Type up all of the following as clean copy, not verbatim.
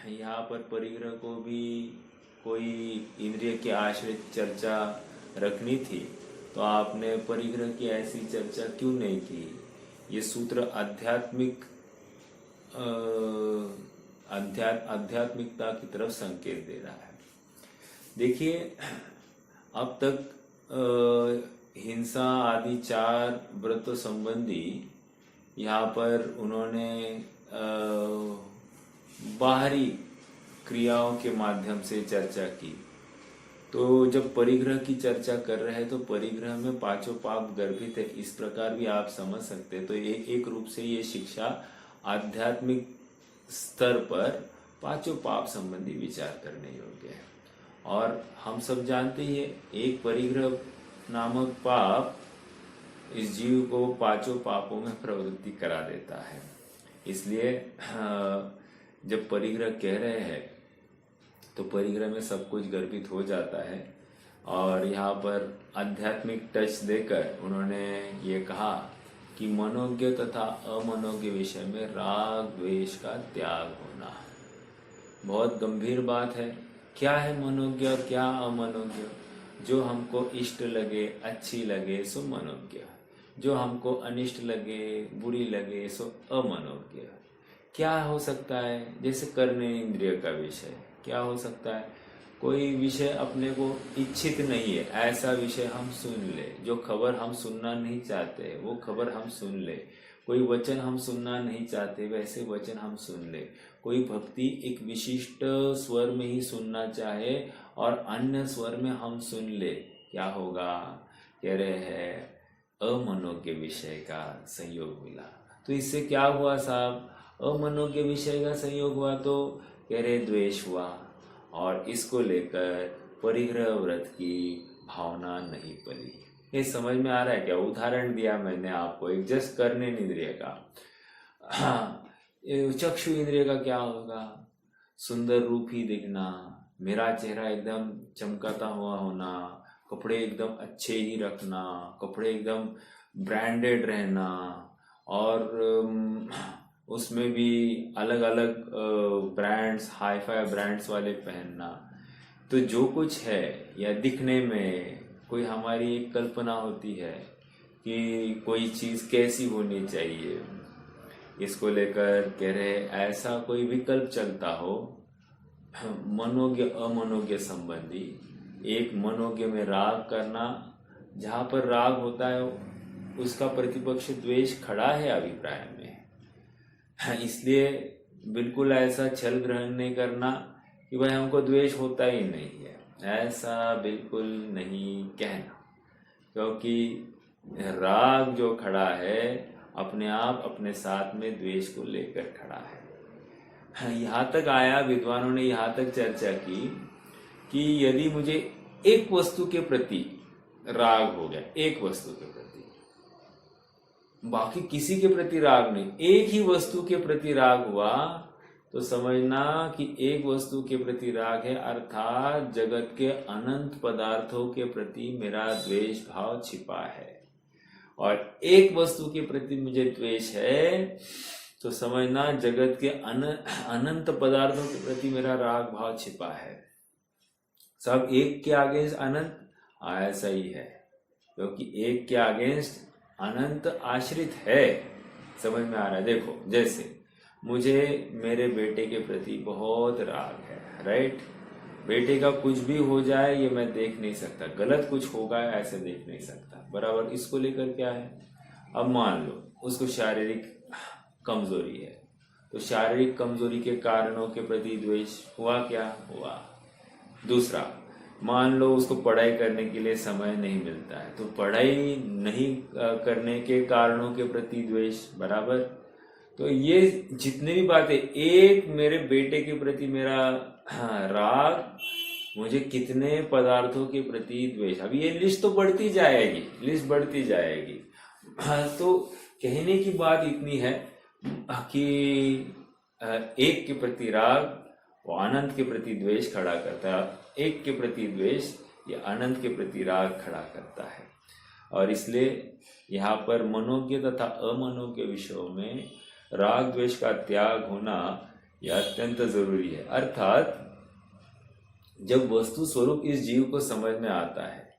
यहाँ पर परिग्रह को भी कोई इंद्रिय के आश्रित चर्चा रखनी थी, तो आपने परिग्रह की ऐसी चर्चा क्यों नहीं की? ये सूत्र आध्यात्मिकता की तरफ संकेत दे रहा है। देखिए, अब तक हिंसा आदि 4 व्रत संबंधी यहाँ पर उन्होंने बाहरी क्रियाओं के माध्यम से चर्चा की। तो जब परिग्रह की चर्चा कर रहे हैं तो परिग्रह में 5 पाप गर्भित है, इस प्रकार भी आप समझ सकते हैं। तो एक रूप से ये शिक्षा आध्यात्मिक स्तर पर 5 पाप संबंधी विचार करने योग्य है। और हम सब जानते ही है, एक परिग्रह नामक पाप इस जीव को 5 पापों में प्रवृत्ति करा देता है। इसलिए जब परिग्रह कह रहे हैं तो परिग्रह में सब कुछ गर्भित हो जाता है। और यहाँ पर आध्यात्मिक टच देकर उन्होंने ये कहा कि मनोज्ञ तथा अमनोज्ञ विषय में राग द्वेष का त्याग होना। बहुत गंभीर बात है। क्या है मनोज्ञ और क्या अमनोज्ञ? जो हमको इष्ट लगे, अच्छी लगे, सो मनोज्ञ। जो हमको अनिष्ट लगे, बुरी लगे, सो अमनोज्ञ। क्या हो सकता है? जैसे कर्म इंद्रिय का विषय क्या हो सकता है? कोई विषय अपने को इच्छित नहीं है, ऐसा विषय हम सुन ले। जो खबर हम सुनना नहीं चाहते वो खबर हम सुन ले। कोई वचन हम सुनना नहीं चाहते वैसे वचन हम सुन ले। कोई भक्ति एक विशिष्ट स्वर में ही सुनना चाहे और अन्य स्वर में हम सुन ले, क्या होगा? कह रहे हैं अमनोज्ञ विषय का संयोग मिला। तो इससे क्या हुआ साहब? अमनोज्ञ विषय का संयोग हुआ तो कह रहे द्वेष हुआ, और इसको लेकर परिग्रह व्रत की भावना नहीं पली। ये समझ में आ रहा है क्या? उदाहरण दिया मैंने आपको एक जस्ट करने इंद्रिय का। हाँ, चक्षु इंद्रिय का क्या होगा? सुंदर रूप ही दिखना, मेरा चेहरा एकदम चमकाता हुआ होना, कपड़े एकदम अच्छे ही रखना, कपड़े एकदम ब्रांडेड रहना, और उसमें भी अलग अलग ब्रांड्स, हाई फाई ब्रांड्स वाले पहनना। तो जो कुछ है या दिखने में कोई हमारी एक कल्पना होती है कि कोई चीज़ कैसी होनी चाहिए, इसको लेकर कह रहे ऐसा कोई विकल्प चलता हो मनोज्ञ अमनोज्ञ संबंधी। एक मनोज्ञ में राग करना, जहाँ पर राग होता है उसका प्रतिपक्ष द्वेष खड़ा है अभिप्राय में। इसलिए बिल्कुल ऐसा छल ग्रहण नहीं करना कि भाई हमको द्वेष होता ही नहीं है, ऐसा बिल्कुल नहीं कहना। क्योंकि राग जो खड़ा है अपने आप अपने साथ में द्वेष को लेकर खड़ा है। यहाँ तक आया, विद्वानों ने यहाँ तक चर्चा की कि यदि मुझे एक वस्तु के प्रति राग हो गया, एक वस्तु के प्रति, बाकी किसी के प्रति राग नहीं, एक ही वस्तु के प्रति राग हुआ, तो समझना कि एक वस्तु के प्रति राग है, अर्थात जगत के अनंत पदार्थों के प्रति मेरा द्वेष भाव छिपा है। और एक वस्तु के प्रति मुझे द्वेष है तो समझना जगत के अनंत पदार्थों के प्रति मेरा राग भाव छिपा है। सब एक के अगेंस्ट अनंत ऐसा ही है, क्योंकि एक के अगेंस्ट अनंत आश्रित है। समझ में आ रहा है? देखो, जैसे मुझे मेरे बेटे के प्रति बहुत राग है, राइट? बेटे का कुछ भी हो जाए ये मैं देख नहीं सकता, गलत कुछ होगा ऐसे देख नहीं सकता, बराबर। इसको लेकर क्या है? अब मान लो उसको शारीरिक कमजोरी है, तो शारीरिक कमजोरी के कारणों के प्रति द्वेष हुआ, क्या हुआ? दूसरा, मान लो उसको पढ़ाई करने के लिए समय नहीं मिलता है, तो पढ़ाई नहीं करने के कारणों के प्रति द्वेष, बराबर। तो ये जितने भी बातें, एक मेरे बेटे के प्रति मेरा राग, मुझे कितने पदार्थों के प्रति द्वेष, अब ये लिस्ट तो बढ़ती जाएगी, लिस्ट बढ़ती जाएगी। तो कहने की बात इतनी है कि एक के प्रति राग वो अनंत के प्रति द्वेष खड़ा करता है, एक के प्रति द्वेष ये अनंत के प्रति राग खड़ा करता है। और इसलिए यहाँ पर मनोज्ञ तथा अमनोज्ञ विषयों में राग द्वेष का त्याग होना, यह अत्यंत जरूरी है। अर्थात जब वस्तु स्वरूप इस जीव को समझ में आता है,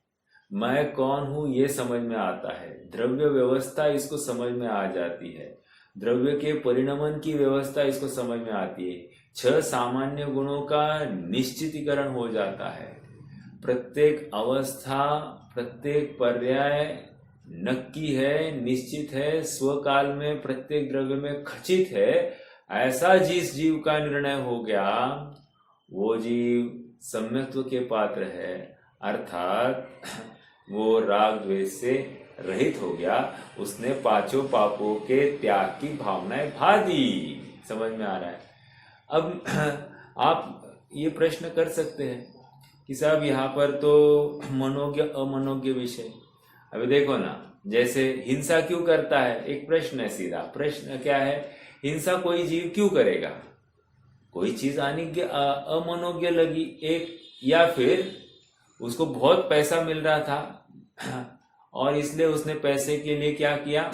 मैं कौन हूं ये समझ में आता है, द्रव्य व्यवस्था इसको समझ में आ जाती है, द्रव्य के परिणमन की व्यवस्था इसको समझ में आती है, 6 सामान्य गुणों का निश्चितीकरण हो जाता है, प्रत्येक अवस्था प्रत्येक पर्याय नक्की है, निश्चित है, स्वकाल में प्रत्येक द्रव्य में खचित है, ऐसा जिस जीव का निर्णय हो गया वो जीव सम्यक्त्व के पात्र है। अर्थात वो राग द्वेष से रहित हो गया, उसने 5 पापों के त्याग की भावनाएं भा दी। समझ में आ रहा है? अब आप ये प्रश्न कर सकते हैं कि साहब यहाँ पर तो मनोज्ञ अमनोज्ञ विषय, अभी देखो ना, जैसे हिंसा क्यों करता है, एक प्रश्न है, सीधा प्रश्न क्या है, हिंसा कोई जीव क्यों करेगा? कोई चीज अमनोज्ञ लगी एक, या फिर उसको बहुत पैसा मिल रहा था और इसलिए उसने पैसे के लिए क्या किया,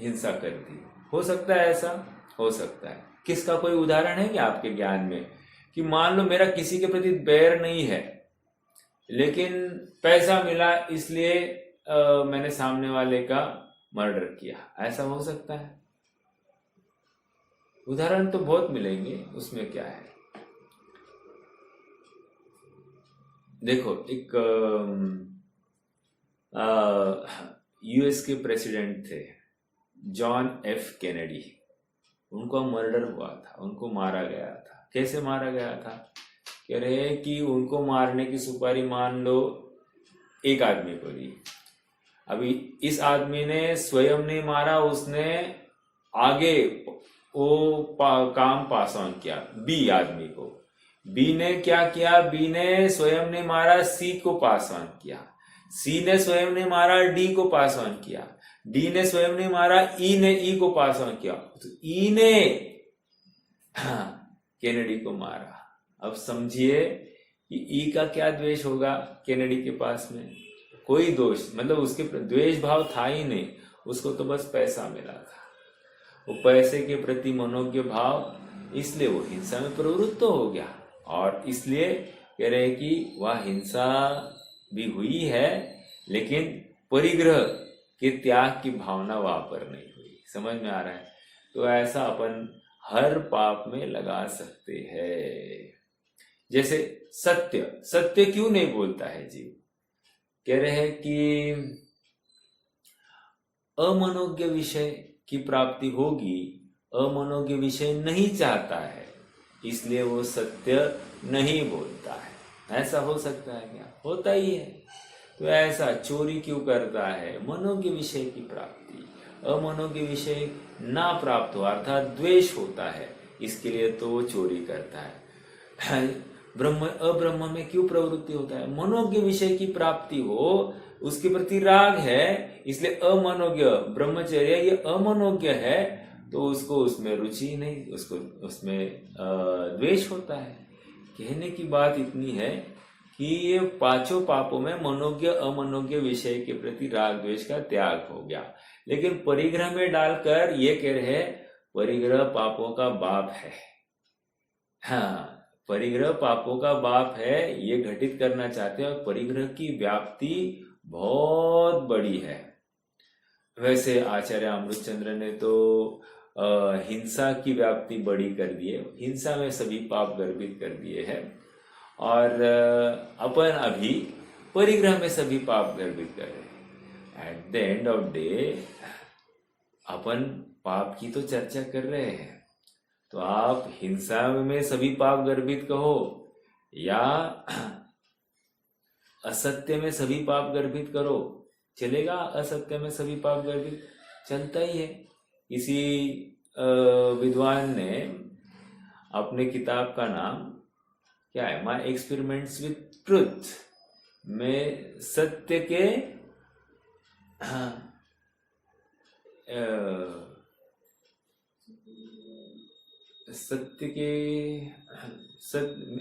हिंसा कर दी। हो सकता है ऐसा, हो सकता है। किसका कोई उदाहरण है क्या आपके ज्ञान में कि मान लो मेरा किसी के प्रति बैर नहीं है लेकिन पैसा मिला इसलिए मैंने सामने वाले का मर्डर किया, ऐसा हो सकता है? उदाहरण तो बहुत मिलेंगे, उसमें क्या है। देखो, एक यूएस के प्रेसिडेंट थे जॉन एफ कैनेडी, उनका मर्डर हुआ था, उनको मारा गया था। कैसे मारा गया था? कह रहे हैं कि उनको मारने की सुपारी मान लो एक आदमी को दी। अभी इस आदमी ने स्वयं नहीं मारा, उसने आगे वो काम पास ऑन किया बी आदमी को। बी ने क्या किया, बी ने स्वयं ने मारा, सी को पास ऑन किया। सी ने स्वयं ने मारा, डी को पास ऑन किया। डी ने स्वयं ने मारा, ई ने ई को पास ऑन किया, तो ई ने कैनेडी को मारा। अब समझिए कि ई का क्या द्वेष होगा कैनेडी के पास में? कोई दोष, मतलब उसके द्वेष भाव था ही नहीं, उसको तो बस पैसा मिला था। वो पैसे के प्रति मनोज्ञ भाव, इसलिए वो हिंसा में प्रवृत्त हो गया। और इसलिए कह रहे हैं कि वह हिंसा भी हुई है लेकिन परिग्रह के त्याग की भावना वहां पर नहीं हुई। समझ में आ रहा है? तो ऐसा अपन हर पाप में लगा सकते हैं। जैसे सत्य, सत्य क्यों नहीं बोलता है जीव? कह रहे हैं कि अमनोज्ञ विषय की प्राप्ति होगी, अमनोज्ञ विषय नहीं चाहता है, इसलिए वो सत्य नहीं बोलता है। ऐसा हो सकता है क्या? होता ही है। तो ऐसा चोरी क्यों करता है? मनोज्ञ विषय की प्राप्ति, अमनोज्ञ विषय ना प्राप्त हो, अर्थात द्वेष होता है, इसके लिए तो वो चोरी करता है। अब्रह्म में क्यों प्रवृत्ति होता है? मनोज्ञ विषय की प्राप्ति हो, उसके प्रति राग है, इसलिए अमनोज्ञ ब्रह्मचर्य ये अमनोज्ञ है, तो उसको उसमें रुचि नहीं, उसको उसमें द्वेष होता है। कहने की बात इतनी है कि ये 5 पापों में मनोज्ञ अमनोज्ञ विषय के प्रति राग द्वेष का त्याग हो गया। लेकिन परिग्रह में डालकर ये कह रहे हैं परिग्रह पापों का बाप है। हाँ, परिग्रह पापों का बाप है, ये घटित करना चाहते हैं। और परिग्रह की व्याप्ति बहुत बड़ी है। वैसे आचार्य अमृतचंद्र ने तो हिंसा की व्याप्ति बड़ी कर दी है, हिंसा में सभी पाप गर्भित कर दिए हैं। और अपन अभी परिग्रह में सभी पाप गर्भित कर रहे हैं। At the end of day अपन पाप की तो चर्चा कर रहे हैं, तो आप हिंसा में सभी पाप गर्भित कहो या असत्य में सभी पाप गर्भित करो, चलेगा? असत्य में सभी पाप गर्भित चलता ही है। किसी विद्वान ने अपने किताब का नाम क्या है, माय एक्सपेरिमेंट्स विथ ट्रुथ, में सत्य के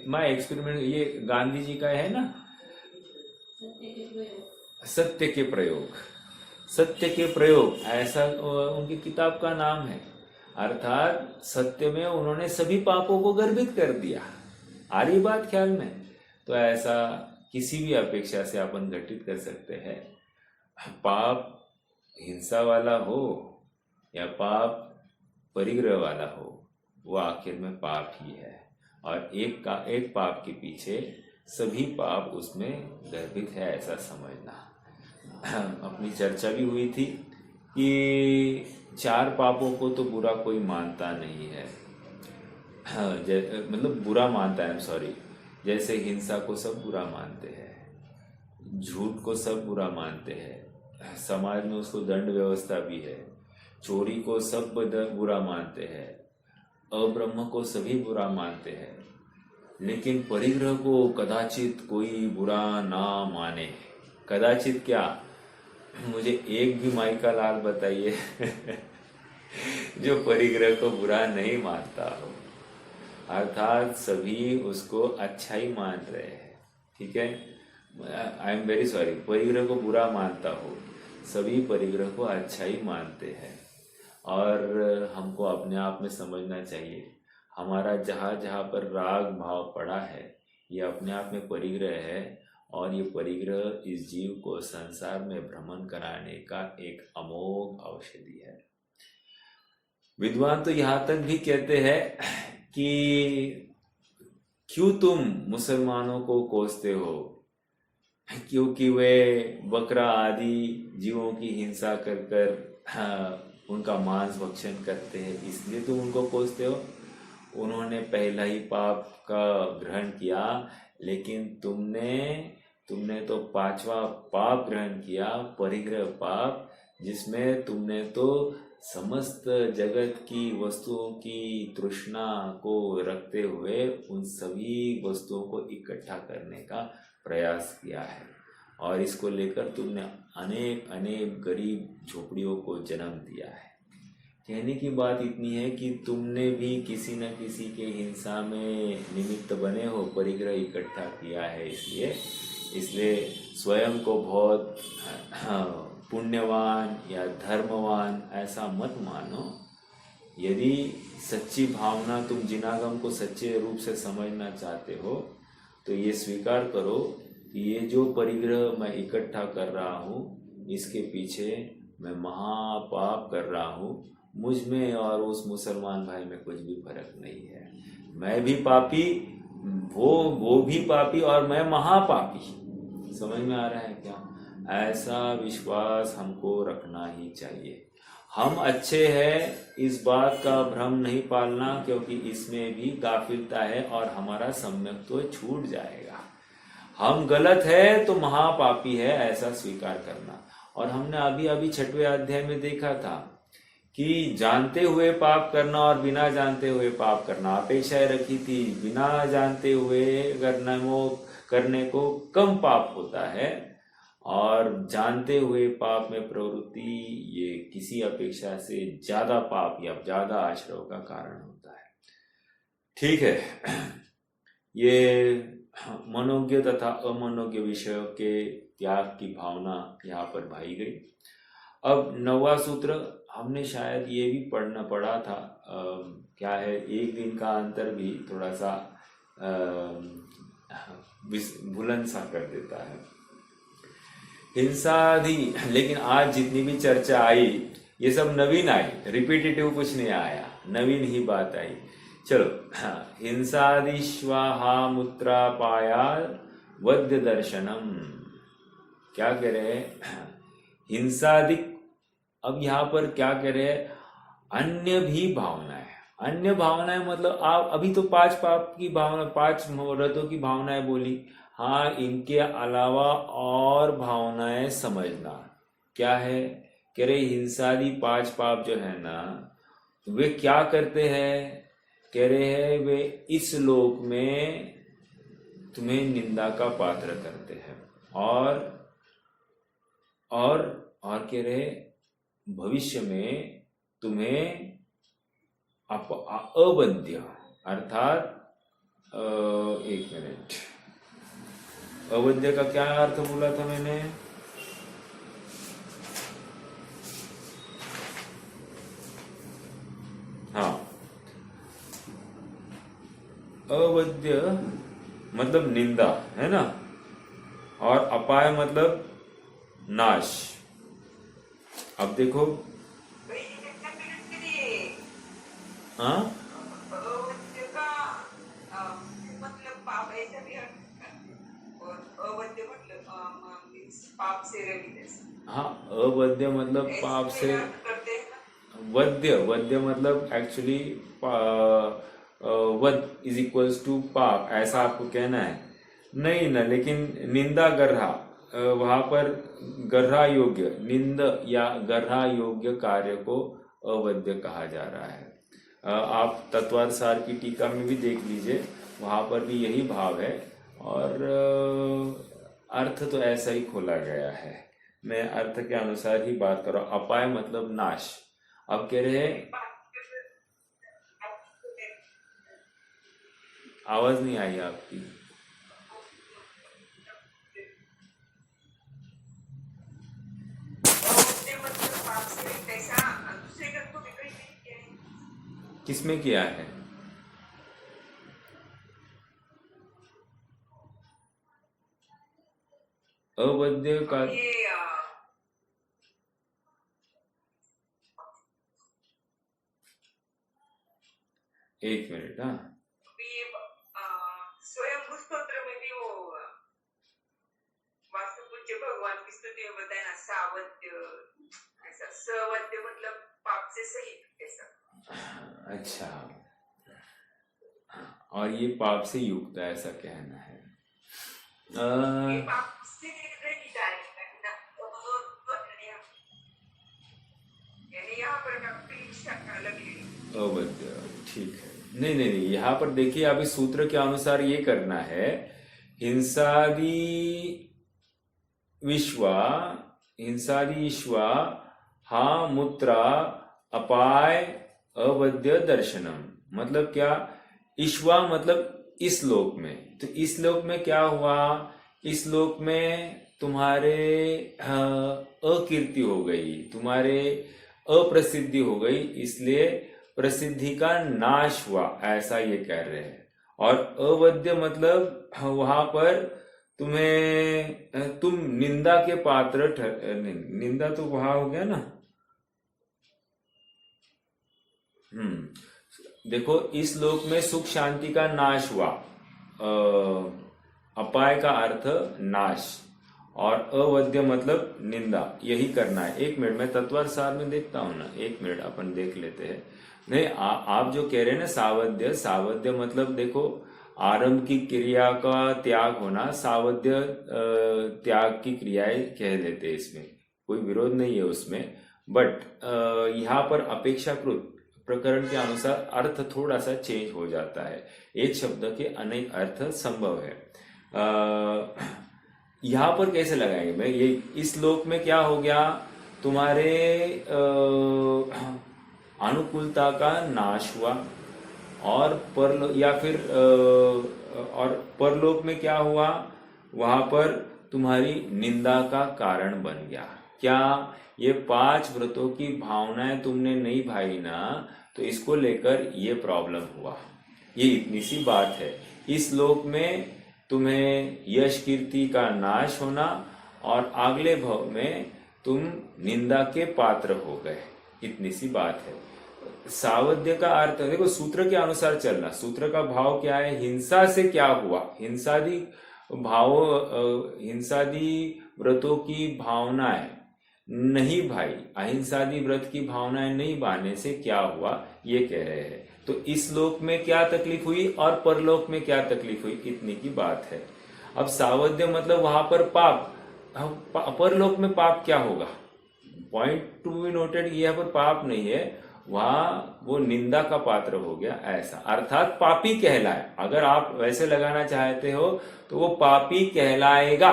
माय एक्सपेरिमेंट, ये गांधी जी का है ना, सत्य के प्रयोग, सत्य के प्रयोग, ऐसा उनकी किताब का नाम है। अर्थात सत्य में उन्होंने सभी पापों को गर्भित कर दिया। आ रही बात ख्याल में? तो ऐसा किसी भी अपेक्षा से अपन घटित कर सकते हैं। पाप हिंसा वाला हो या पाप परिग्रह वाला हो, वो आखिर में पाप ही है। और एक पाप के पीछे सभी पाप उसमें गर्भित है, ऐसा समझना। अपनी चर्चा भी हुई थी कि 4 पापों को तो बुरा कोई मानता नहीं है, मतलब बुरा मानता है, सॉरी। जैसे हिंसा को सब बुरा मानते हैं, झूठ को सब बुरा मानते हैं, समाज में उसको दंड व्यवस्था भी है। चोरी को सब बुरा मानते हैं, अब्रह्म को सभी बुरा मानते हैं, लेकिन परिग्रह को कदाचित कोई बुरा ना माने। कदाचित क्या, मुझे एक भी माई का लाल बताइए जो परिग्रह को बुरा नहीं मानता हो। अर्थात सभी उसको अच्छा ही मान रहे हैं, ठीक है। आई एम वेरी सॉरी, परिग्रह को बुरा मानता हो, सभी परिग्रह को अच्छा ही मानते हैं। और हमको अपने आप में समझना चाहिए, हमारा जहाँ जहाँ पर राग भाव पड़ा है, ये अपने आप में परिग्रह है। और ये परिग्रह इस जीव को संसार में भ्रमण कराने का एक अमोघ औषधि है। विद्वान तो यहाँ तक भी कहते हैं कि क्यों तुम मुसलमानों को कोसते हो, क्योंकि वे बकरा आदि जीवों की हिंसा कर कर उनका मांस भक्षण करते हैं, इसलिए तुम उनको कोसते हो। उन्होंने पहला ही पाप का ग्रहण किया, लेकिन तुमने तो 5वां पाप ग्रहण किया, परिग्रह पाप, जिसमें तुमने तो समस्त जगत की वस्तुओं की तृष्णा को रखते हुए उन सभी वस्तुओं को इकट्ठा करने का प्रयास किया है। और इसको लेकर तुमने अनेक अनेक गरीब झोपड़ियों को जन्म दिया है। कहने की बात इतनी है कि तुमने भी किसी न किसी के हिंसा में निमित्त बने हो, परिग्रह इकट्ठा किया है। इसलिए स्वयं को बहुत पुण्यवान या धर्मवान ऐसा मत मानो। यदि सच्ची भावना, तुम जिनागम को सच्चे रूप से समझना चाहते हो, तो ये स्वीकार करो कि ये जो परिग्रह मैं इकट्ठा कर रहा हूँ, इसके पीछे मैं महापाप कर रहा हूँ। मुझ में और उस मुसलमान भाई में कुछ भी फर्क नहीं है। मैं भी पापी, वो भी पापी, और मैं महापापी। समझ में आ रहा है क्या? ऐसा विश्वास हमको रखना ही चाहिए। हम अच्छे हैं, इस बात का भ्रम नहीं पालना, क्योंकि इसमें भी गाफिलता है और हमारा सम्यक तो छूट जाएगा। हम गलत है तो महापापी है, ऐसा स्वीकार करना। और हमने अभी 6वें अध्याय में देखा था कि जानते हुए पाप करना और बिना जानते हुए पाप करना, अपेक्षाएं रखी थी। बिना जानते हुए करने को कम पाप होता है, और जानते हुए पाप में प्रवृत्ति ये किसी अपेक्षा से ज्यादा पाप या ज्यादा आश्रय का कारण होता है। ठीक है, ये मनोज्ञ तथा अमनोज्ञ विषयों के त्याग की भावना यहाँ पर भाई गई। अब 9वां सूत्र हमने शायद ये भी पढ़ा था। क्या है, एक दिन का अंतर भी थोड़ा सा भूलन सा कर देता है। हिंसादि, लेकिन आज जितनी भी चर्चा आई ये सब नवीन आई, रिपीटेटिव कुछ नहीं आया, नवीन ही बात आई। चलो, हिंसादि स्वाहा मुत्रा पाया वद्य दर्शनम। क्या कह रहे हैं? हिंसादि, अब यहाँ पर क्या कह रहे हैं? अन्य भी भावनाएं। अन्य भावनाएं मतलब आप अभी तो 5 पाप की भावना, 5 रतों की भावनाएं बोली। हाँ, इनके अलावा और भावनाएं समझना। क्या है? कह रहे हिंसादि 5 पाप जो है ना, वे क्या करते हैं? कह रहे हैं वे इस लोक में तुम्हें निंदा का पात्र करते हैं, और कह रहे भविष्य में तुम्हें अवध्य, अर्थात एक मिनट, अवध्य का क्या अर्थ बोला था मैंने? अवद्य मतलब निंदा, है ना, और अपाय मतलब नाश। अब देखो, हाँ, अवध्य का मतलब पाप ऐसा भी और अवध्य मतलब मीन्स पाप से रहित, हाँ, अवद्य मतलब ऐसे पाप से, मेरा अर्थ करते हैं ना। वद्य, वद्य मतलब एक्चुअली वद इज इक्वल्स टू पाप, ऐसा पाप। आपको कहना है। नहीं ना, लेकिन निंदा गर्हा, वहां पर गर्हा योग्य, निंद या गर्हा योग्य कार्य को अवद्य कहा जा रहा है। आप तत्वार्थ सार की टीका में भी देख लीजिए, वहां पर भी यही भाव है, और अर्थ तो ऐसा ही खोला गया है। मैं अर्थ के अनुसार ही बात कर रहा हूं। अपाय मतलब नाश। अब कह रहे हैं, आवाज नहीं आई आपकी। अवध्य मतलब पाप से रहित, ऐसा दूसरे ग्रंथ को भी कहीं नहीं किया है। किसमें किया है? अवद्य का, अब ये एक मिनट, हाँ, ये स्वयं स्तोत्र में भी वो वास्तुपूज्य भगवान की स्तुति में बताया ना, सावध्य, ऐसा सवध्य मतलब पाप से सहित ऐसा। अच्छा, और ये पाप से युक्त है, ऐसा कहना है। ये अ, पाप से रहित है ना, यानी यहाँ पर का लगी। अवद्य, ठीक है। नहीं नहीं नहीं, यहाँ पर देखिए, अभी सूत्र के अनुसार ये करना है, हिंसादि विश्वा, हिंसादि ईश्वा, हा मूत्रा, अपाय, अवद्य दर्शनम। मतलब क्या? ईश्वा मतलब इस लोक में, तो इस लोक में क्या हुआ? इस लोक में तुम्हारे अकीर्ति हो गई, तुम्हारे अप्रसिद्धि हो गई, इसलिए प्रसिद्धि का नाश हुआ, ऐसा ये कह रहे हैं। और अवद्य मतलब वहां पर तुम्हें, तुम निंदा के पात्र निंदा तो वहां हो गया ना। देखो, इस लोक में सुख शांति का नाश हुआ, अपाय का अर्थ नाश, और अवद्य मतलब निंदा, यही करना है। एक मिनट, मैं तत्वार्थ सार में देखता हूं ना, एक मिनट अपन देख लेते हैं। नहीं, आप जो कह रहे हैं ना सावध्य, सावध्य मतलब देखो, आरंभ की क्रिया का त्याग होना, सावध्य त्याग की क्रियाएं कह देते हैं, इसमें कोई विरोध नहीं है उसमें। बट यहाँ पर अपेक्षाकृत प्रकरण के अनुसार अर्थ थोड़ा सा चेंज हो जाता है, एक शब्द के अनेक अर्थ संभव है। यहाँ पर कैसे लगाएंगे? मैं ये, इस लोक में क्या हो गया, तुम्हारे अनुकूलता का नाश हुआ, और परलो या फिर और परलोक में क्या हुआ, वहां पर तुम्हारी निंदा का कारण बन गया। क्या? ये 5 व्रतों की भावनाएं तुमने नहीं भाई ना, तो इसको लेकर ये प्रॉब्लम हुआ। ये इतनी सी बात है। इस लोक में तुम्हें यश कीर्ति का नाश होना, और अगले भव में तुम निंदा के पात्र हो गए, इतनी सी बात है। सावध्य का अर्थ देखो, सूत्र के अनुसार चलना। सूत्र का भाव क्या है? हिंसा से क्या हुआ, हिंसादि भाव, हिंसादि व्रतों की भावनाएं नहीं भाई, अहिंसादि व्रत की भावनाएं नहीं बांधने से क्या हुआ, ये कह रहे हैं। तो इस लोक में क्या तकलीफ हुई और परलोक में क्या तकलीफ हुई, इतनी की बात है। अब सावध्य मतलब वहां पर पाप, परलोक में पाप क्या होगा? पॉइंट टू बी नोटेड, यहाँ पर पाप नहीं है, वहां वो निंदा का पात्र हो गया, ऐसा अर्थात पापी कहलाए। अगर आप वैसे लगाना चाहते हो तो वो पापी कहलाएगा।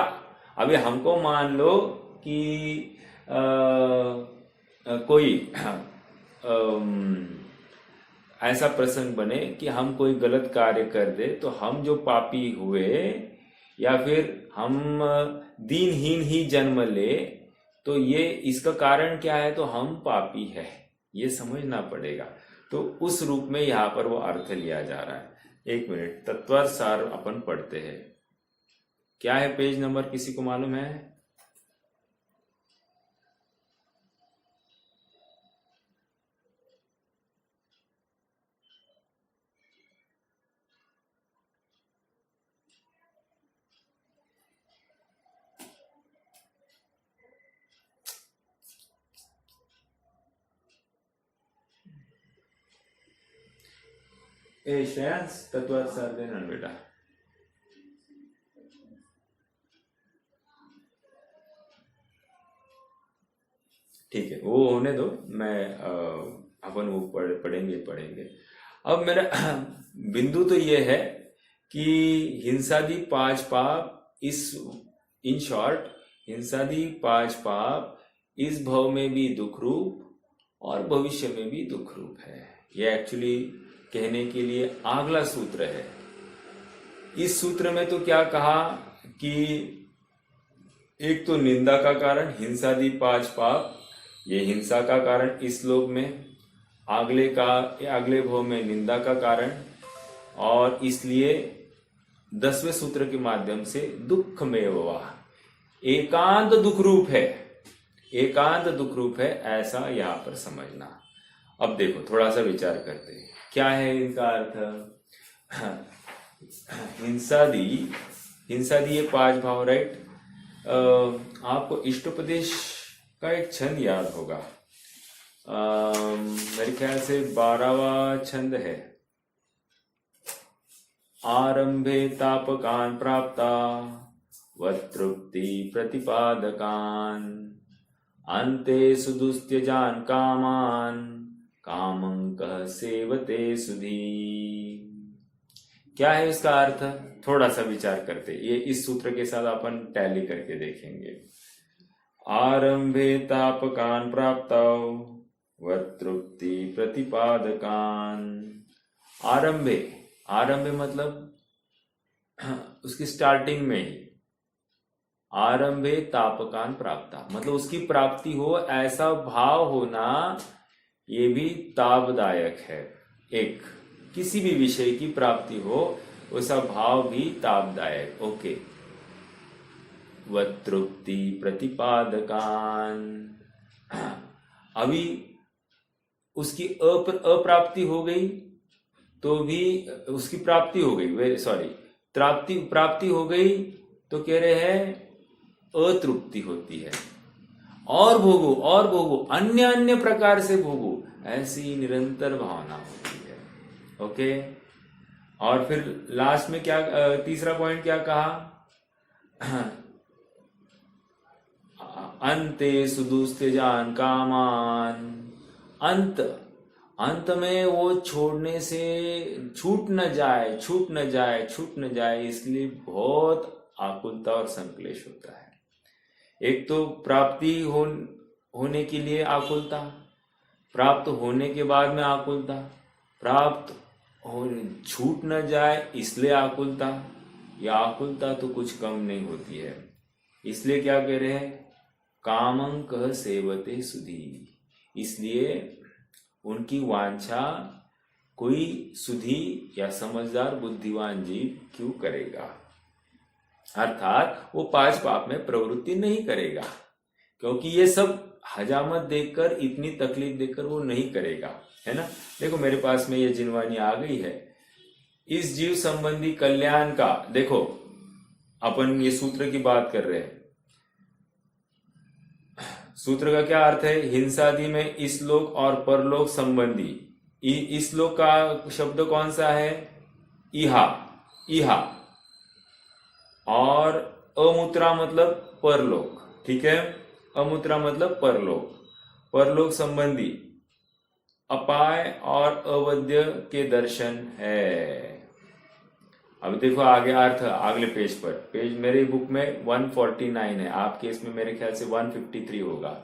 अभी हमको मान लो कि कोई ऐसा प्रसंग बने कि हम कोई गलत कार्य कर दे, तो हम जो पापी हुए, या फिर हम दीनहीन ही जन्म ले, तो ये इसका कारण क्या है? तो हम पापी है, ये समझना पड़ेगा। तो उस रूप में यहाँ पर वो अर्थ लिया जा रहा है। एक मिनट, तत्वार्थ सार अपन पढ़ते हैं। क्या है पेज नंबर, किसी को मालूम है? ए श्रेयांश, तत्वार्थ सार देना बेटा। ठीक है, वो होने दो, मैं अपन वो पढ़ेंगे। अब मेरा बिंदु तो ये है कि हिंसादि पांच पाप इन शॉर्ट, हिंसादि पांच पाप इस भव में भी दुख रूप और भविष्य में भी दुख रूप है। ये एक्चुअली कहने के लिए अगला सूत्र है। इस सूत्र में तो क्या कहा कि एक तो निंदा का कारण, हिंसादि पांच पाप, ये हिंसा का कारण इस लोक में, अगले भव में निंदा का कारण, और इसलिए 10वें सूत्र के माध्यम से दुख में वाह, एकांत दुख रूप है, एकांत दुख रूप है, ऐसा यहां पर समझना। अब देखो, थोड़ा सा विचार करते हैं क्या है इनका अर्थ। हिंसादि ये पांच भाव, राइट। आपको इष्टोपदेश का एक छंद याद होगा, मेरे ख्याल से 12वां छंद है। आरंभे तापकान प्राप्ता वतृप्ति प्रतिपादकान, अन्ते सुदुस्त्यजान कामान, कामं कः सेवते सुधी। क्या है इसका अर्थ? थोड़ा सा विचार करते, ये इस सूत्र के साथ अपन टैली करके देखेंगे। आरंभे तापकान प्राप्तौ वतृप्ति प्रतिपादकान। आरंभे मतलब उसकी स्टार्टिंग में ही, आरंभे तापकान प्राप्ता मतलब उसकी प्राप्ति हो, ऐसा भाव होना, ये भी तापदायक है। एक किसी भी विषय की प्राप्ति हो, उसका भाव भी तापदायक। ओके, वतृप्ति प्रतिपादकान, अभी उसकी अप्राप्ति हो गई तो भी उसकी प्राप्ति हो गई, सॉरी, प्राप्ति हो गई तो कह रहे हैं अतृप्ति होती है। और भोगो, अन्य प्रकार से भोगो, ऐसी निरंतर भावना होती है। ओके, और फिर लास्ट में क्या, तीसरा पॉइंट क्या कहा? अंते सुदुस्त्यजान कामान, अंत में वो छोड़ने से छूट न जाए, इसलिए बहुत आकुलता और संकलेश होता है। एक तो प्राप्ति होने के लिए आकुलता, प्राप्त होने के बाद में आकुलता, प्राप्त हो छूट न जाए इसलिए आकुलता। यह आकुलता तो कुछ कम नहीं होती है। इसलिए क्या कह रहे हैं? कामं कः सेवते सुधी, इसलिए उनकी वांछा कोई सुधी या समझदार बुद्धिवान जीव क्यों करेगा? अर्थात वो पांच पाप में प्रवृत्ति नहीं करेगा, क्योंकि ये सब हजामत देखकर, इतनी तकलीफ देखकर वो नहीं करेगा, है ना। देखो मेरे पास में ये जिनवानी आ गई है। इस जीव संबंधी कल्याण का, देखो अपन ये सूत्र की बात कर रहे हैं। सूत्र का क्या अर्थ है? हिंसादि में इस लोक और परलोक संबंधी। इस लोक का शब्द कौन सा है? इहा, और अमूत्रा मतलब परलोक, ठीक है। अमूत्रा मतलब परलोक संबंधी अपाय और अवध्य के दर्शन है। अब देखो आगे अर्थ, अगले पेज पर, पेज मेरी बुक में 149 है, आपके इसमें मेरे ख्याल से 153 होगा।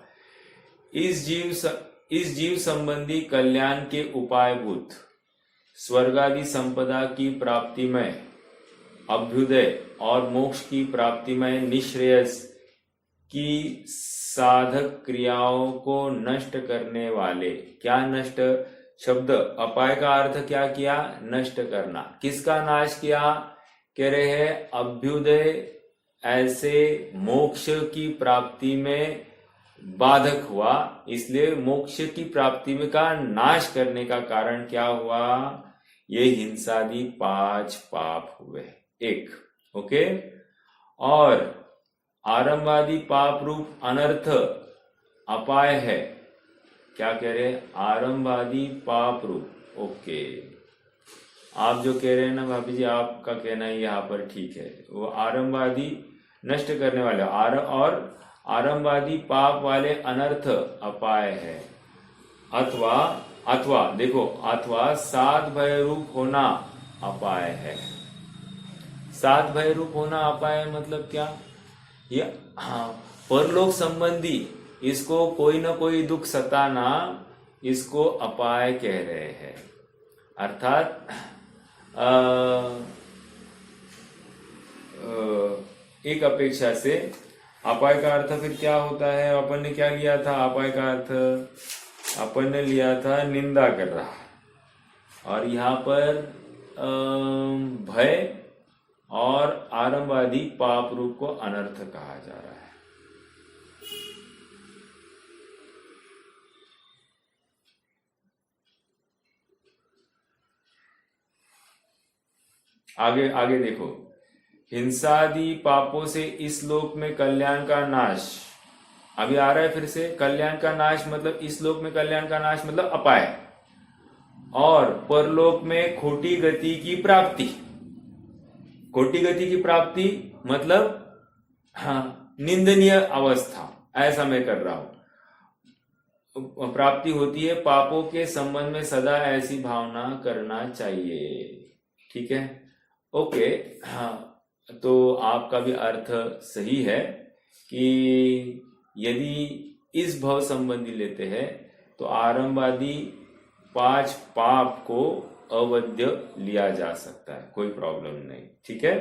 इस जीव संबंधी कल्याण के उपायभूत स्वर्गादि संपदा की प्राप्ति में, अभ्युदय और मोक्ष की प्राप्ति में निश्रेयस की साधक क्रियाओं को नष्ट करने वाले, क्या नष्ट? शब्द अपाय का अर्थ क्या किया? नष्ट करना। किसका नाश किया? कह रहे हैं अभ्युदय ऐसे मोक्ष की प्राप्ति में बाधक हुआ, इसलिए मोक्ष की प्राप्ति में का नाश करने का कारण क्या हुआ? ये हिंसादि 5 पाप हुए। एक, ओके। और आरंभादि पाप रूप अनर्थ अपाय है। क्या कह रहे हैं? आरंभादि पाप रूप, ओके। आप जो कह रहे हैं ना भाभी जी, आपका कहना यहाँ पर ठीक है। वो आरंभादि नष्ट करने वाले और आरंभादि पाप वाले अनर्थ अपाय है। अथवा देखो, अथवा सात भय रूप होना अपाय है। सात भय रूप होना अपाय मतलब क्या? ये हाँ, परलोक संबंधी इसको कोई ना कोई दुख सताना, इसको अपाय कह रहे हैं। अर्थात एक अपेक्षा से अपाय का अर्थ फिर क्या होता है? अपन ने क्या लिया था? अपाय का अर्थ अपन ने लिया था निंदा कर रहा, और यहाँ पर भय और आरंभ आदि पाप रूप को अनर्थ कहा जा रहा है। आगे देखो, हिंसादि पापों से इस लोक में कल्याण का नाश। अभी आ रहा है फिर से, कल्याण का नाश मतलब इस लोक में कल्याण का नाश मतलब अपाय, और परलोक में खोटी गति की प्राप्ति। खोटी गति की प्राप्ति मतलब हाँ, निंदनीय अवस्था, ऐसा मैं कर रहा हूं। प्राप्ति होती है पापों के संबंध में सदा ऐसी भावना करना चाहिए। ठीक है, ओके। हाँ, तो आपका भी अर्थ सही है कि यदि इस भव संबंधी लेते हैं तो आरंभादि 5 पाप को अवध्य लिया जा सकता है, कोई प्रॉब्लम नहीं। ठीक है,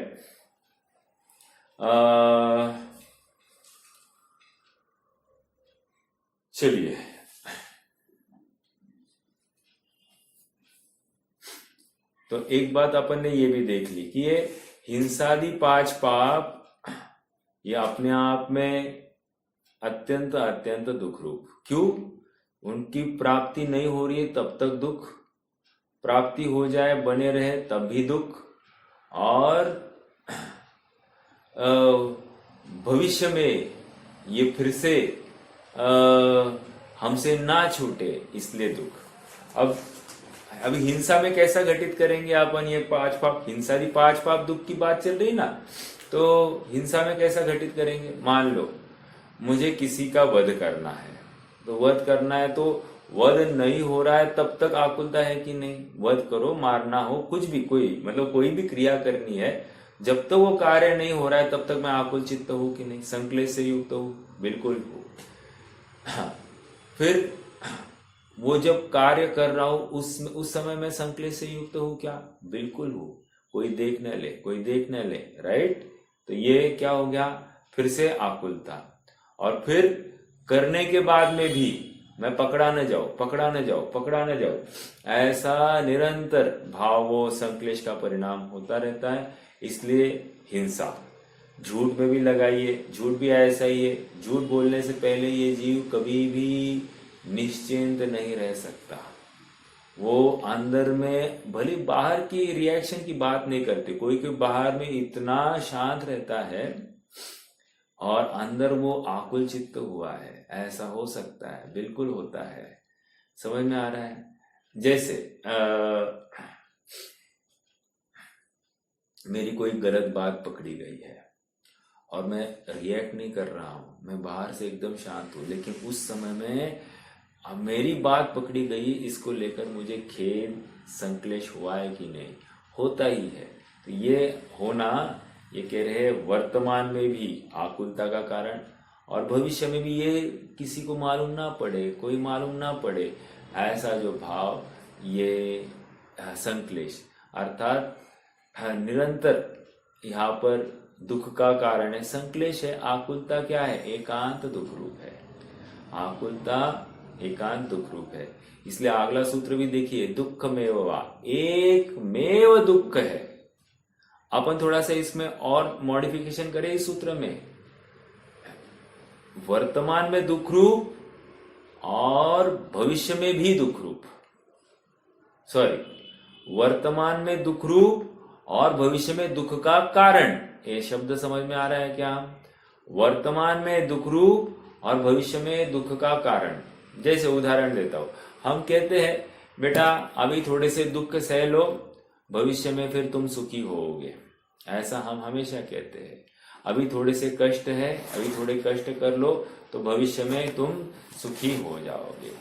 चलिए तो एक बात अपन ने ये भी देख ली कि ये हिंसादि 5 पाप ये अपने आप में अत्यंत अत्यंत दुख रूप। क्यों? उनकी प्राप्ति नहीं हो रही है तब तक दुख, प्राप्ति हो जाए बने रहे तब भी दुख, और भविष्य में ये फिर से हमसे ना छूटे इसलिए दुख। अब हिंसा में कैसा घटित करेंगे अपन ये 5 पाप? हिंसा दी 5 पाप दुख की बात चल रही ना, तो हिंसा में कैसा घटित करेंगे? मान लो मुझे किसी का वध करना है, तो वध करना है तो वध नहीं हो रहा है तब तक आकुलता है कि नहीं? वध करो, मारना हो, कुछ भी, कोई मतलब कोई भी क्रिया करनी है, जब तक वो कार्य नहीं हो रहा है तब तक मैं आकुल चित्त हूं कि नहीं? संक्लेश से युक्त हूं, बिल्कुल हूं। हाँ, फिर वो जब कार्य कर रहा हूं उस समय मैं संक्लेश से युक्त हूं क्या? बिल्कुल हूं। कोई देख न ले, कोई देख न ले, राइट? तो ये क्या हो गया? फिर से आकुलता। और फिर करने के बाद में भी मैं पकड़ा न जाऊं, ऐसा निरंतर भावों संक्लेश का परिणाम होता रहता है। इसलिए हिंसा। झूठ में भी लगाइए, झूठ भी ऐसा ही है। झूठ बोलने से पहले ये जीव कभी भी निश्चिंत नहीं रह सकता। वो अंदर में भले बाहर की रिएक्शन की बात नहीं करते, कोई बाहर में इतना शांत रहता है और अंदर वो आकुल चित्त हुआ है, ऐसा हो सकता है, बिल्कुल होता है। समझ में आ रहा है? जैसे मेरी कोई गलत बात पकड़ी गई है और मैं रिएक्ट नहीं कर रहा हूं, मैं बाहर से एकदम शांत हूं, लेकिन उस समय में अब मेरी बात पकड़ी गई, इसको लेकर मुझे खेद संक्लेश हुआ है कि नहीं? होता ही है। तो ये होना, ये कह रहे हैं वर्तमान में भी आकुलता का कारण, और भविष्य में भी ये किसी को मालूम ना पड़े, कोई मालूम ना पड़े, ऐसा जो भाव, ये संक्लेश अर्थात निरंतर यहाँ पर दुख का कारण है। संक्लेश है, आकुलता क्या है? एकांत दुख रूप है। आकुलता एकांत दुख रूप है। इसलिए अगला सूत्र भी देखिए, दुख मेव वा, एक मेव दुख है। अपन थोड़ा सा इसमें और मॉडिफिकेशन करें इस सूत्र में, वर्तमान में दुख रूप और भविष्य में भी दुख रूप, सॉरी, वर्तमान में दुख रूप और भविष्य में दुख का कारण। ये शब्द समझ में आ रहा है क्या? वर्तमान में दुख रूप और भविष्य में दुख का कारण। जैसे उदाहरण देता हूं, हम कहते हैं बेटा अभी थोड़े से दुख सह लो, भविष्य में फिर तुम सुखी होोगे। ऐसा हम हमेशा कहते हैं। अभी थोड़े से कष्ट है, अभी थोड़े कष्ट कर लो तो भविष्य में तुम सुखी हो जाओगे।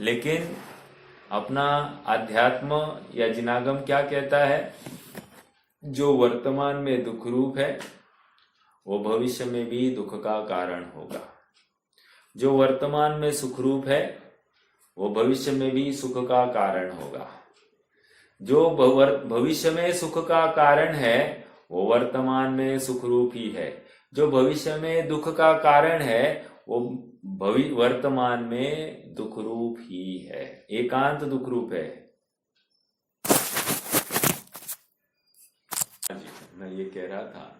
लेकिन अपना अध्यात्म या जिनागम क्या कहता है? जो वर्तमान में दुख रूप है वो भविष्य में भी दुख का कारण होगा। जो वर्तमान में सुख रूप है वो भविष्य में भी सुख का कारण होगा। जो भविष्य में सुख का कारण है वो वर्तमान में सुख रूप ही है। जो भविष्य में दुख का कारण है वो वर्तमान में दुख रूप ही है, एकांत दुख रूप है। मैं ये कह रहा था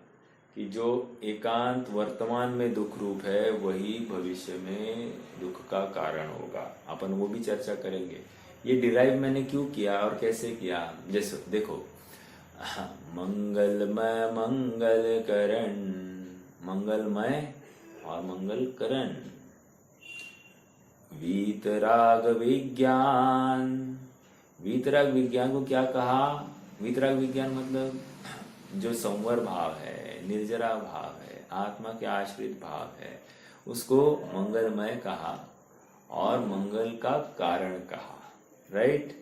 कि जो एकांत वर्तमान में दुख रूप है वही भविष्य में दुख का कारण होगा। अपन वो भी चर्चा करेंगे। ये डिराइव मैंने क्यों किया और कैसे किया। जैसे देखो, मंगलमय मंगल करण, मंगलमय और मंगल करण, वीतराग विज्ञान। वीतराग विज्ञान को क्या कहा? वीतराग विज्ञान मतलब जो संवर भाव है, निर्जरा भाव है, आत्मा के आश्रित भाव है, उसको मंगलमय कहा और मंगल का कारण कहा। राइट?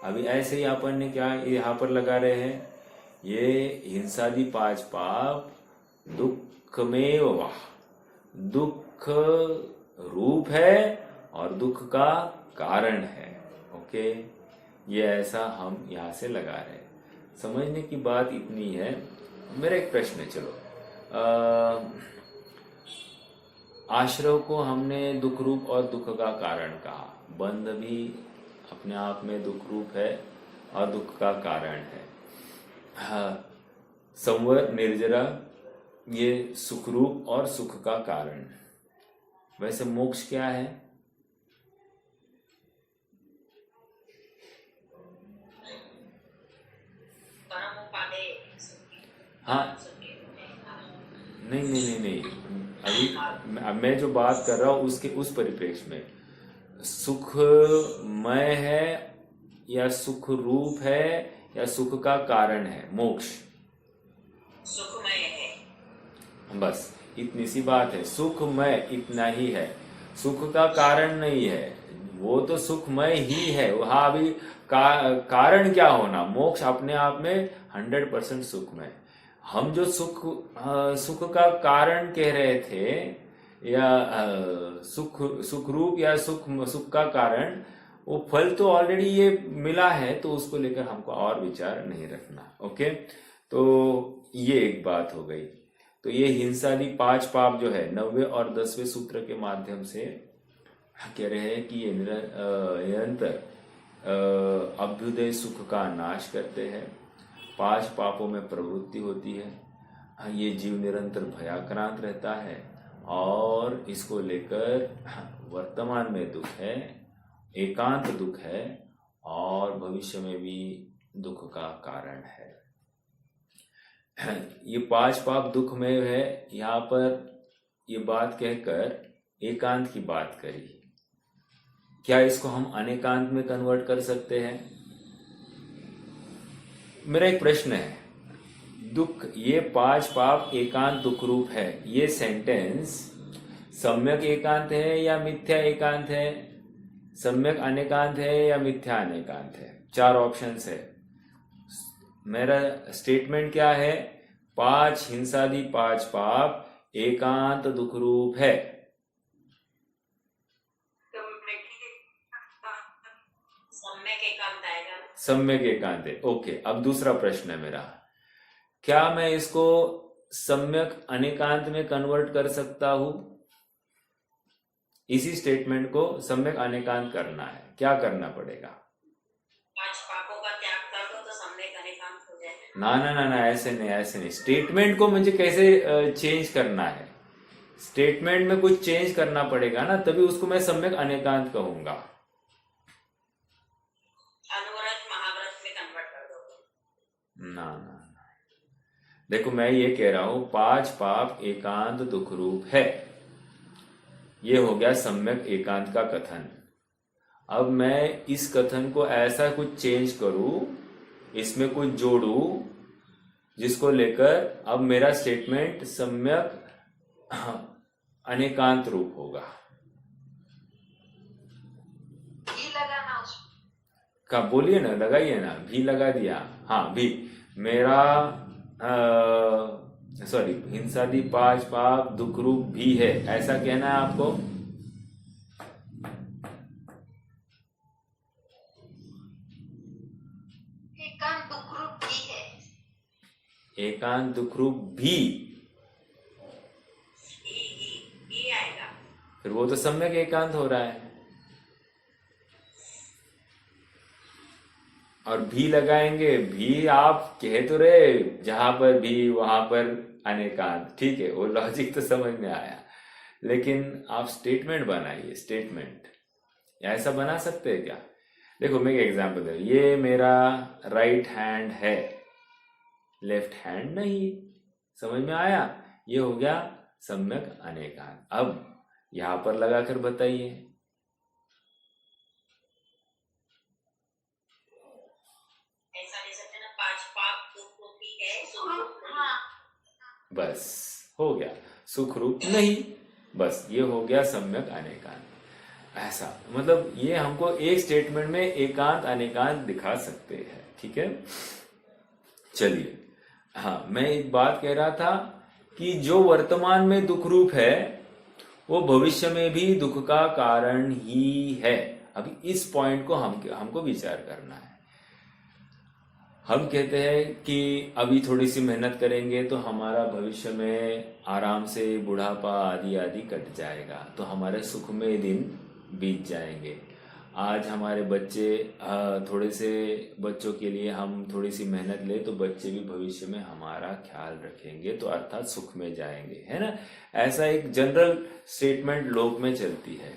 अभी ऐसे ही अपन ने क्या यहाँ पर लगा रहे हैं, ये हिंसादि पांच पाप दुखमेव वा, दुख रूप है और दुख का कारण है। ओके, ये ऐसा हम यहाँ से लगा रहे हैं। समझने की बात इतनी है। मेरा एक प्रश्न है, चलो, आश्रव को हमने दुख रूप और दुख का कारण कहा। बंध भी अपने आप में दुख रूप है और दुख का कारण है। संवर, निर्जरा, ये सुख रूप और सुख का कारण। वैसे मोक्ष क्या है? हाँ, नहीं नहीं नहीं नहीं, अभी मैं जो बात कर रहा हूं उसके उस परिप्रेक्ष्य में, सुखमय है या सुख रूप है या सुख का कारण है मोक्ष? सुखमय है। बस इतनी सी बात है। सुखमय इतना ही है, सुख का कारण नहीं है। वो तो सुखमय ही है। वहां अभी कारण क्या होना? मोक्ष अपने आप में 100% सुखमय। हम जो सुख का कारण कह रहे थे या सुख रूप या सुख का कारण, वो फल तो ऑलरेडी ये मिला है, तो उसको लेकर हमको और विचार नहीं रखना। ओके, तो ये एक बात हो गई। तो ये हिंसादि पांच पाप जो है 9वें और 10वें सूत्र के माध्यम से कह रहे हैं कि ये निरंतर अभ्युदय सुख का नाश करते हैं। पांच पापों में प्रवृत्ति होती है। ये जीव निरंतर भयाक्रांत रहता है और इसको लेकर वर्तमान में दुख है, एकांत दुख है और भविष्य में भी दुख का कारण है। ये पांच पाप दुख में है। यहाँ पर ये बात कहकर एकांत की बात करी। क्या इसको हम अनेकांत में कन्वर्ट कर सकते हैं? मेरा एक प्रश्न है। दुख, ये पांच पाप एकांत दुख रूप है, ये सेंटेंस सम्यक एकांत है या मिथ्या एकांत है? सम्यक अनेकांत है या मिथ्या अनेकांत है? 4 ऑप्शंस है। मेरा स्टेटमेंट क्या है? पांच हिंसादि पांच पाप एकांत दुख रूप है। सम्यक एकांत है। ओके, अब दूसरा प्रश्न है मेरा, क्या मैं इसको सम्यक अनेकांत में कन्वर्ट कर सकता हूं? इसी स्टेटमेंट को सम्यक अनेकांत करना है। क्या करना पड़ेगा? 5 पापों का त्याग कर दो तो सम्यक अनेकांत हो जाएगा। ना ना ना ना, ऐसे नहीं, ऐसे नहीं। स्टेटमेंट को मुझे कैसे चेंज करना है? स्टेटमेंट में कुछ चेंज करना पड़ेगा ना, तभी उसको मैं सम्यक अनेकांत कहूंगा। अनुव्रत महाव्रत में कन्वर्ट कर दो। ना ना ना, देखो मैं ये कह रहा हूं 5 पाप एकांत दुख रूप है, ये हो गया सम्यक एकांत का कथन। अब मैं इस कथन को ऐसा कुछ चेंज करूं, इसमें कुछ जोड़ूं, जिसको लेकर अब मेरा स्टेटमेंट सम्यक अनेकांत रूप होगा। भी लगाना उसमें। का बोलिए ना, लगाइए ना, भी लगा दिया। हाँ, भी मेरा सॉरी, हिंसादि 5 पाप दुख रूप भी है, ऐसा कहना है आपको। एकांत दुख रूप भी है। एकांत दुख रूप भी, ई आएगा। फिर वो तो सम्यक एकांत हो रहा है। और भी लगाएंगे, भी आप कह तो रहे जहां पर भी वहां पर अनेकांत, ठीक है, वो लॉजिक तो समझ में आया, लेकिन आप स्टेटमेंट बनाइए। स्टेटमेंट ऐसा बना सकते हैं क्या? देखो मैं एक एग्जांपल दे, ये मेरा राइट हैंड है, लेफ्ट हैंड नहीं। समझ में आया? ये हो गया सम्यक अनेकांत। अब यहां पर लगाकर बताइए। ऐसा ले सकते ना, 5 पाप दुख रूप भी है, सुख रूप नहीं। हाँ, बस हो गया, सुख रूप नहीं, बस ये हो गया सम्यक अनेकांत। ऐसा मतलब ये हमको एक स्टेटमेंट में एकांत अनेकांत दिखा सकते हैं, ठीक है। चलिए, हाँ, मैं एक बात कह रहा था कि जो वर्तमान में दुख रूप है वो भविष्य में भी दुख का कारण ही है। अभी इस पॉइंट को हमको विचार करना है। हम कहते हैं कि अभी थोड़ी सी मेहनत करेंगे तो हमारा भविष्य में आराम से बुढ़ापा आदि आदि कट जाएगा, तो हमारे सुख में दिन बीत जाएंगे। आज हमारे बच्चे, थोड़े से बच्चों के लिए हम थोड़ी सी मेहनत ले तो बच्चे भी भविष्य में हमारा ख्याल रखेंगे, तो अर्थात सुख में जाएंगे, है ना। ऐसा एक जनरल स्टेटमेंट लोक में चलती है।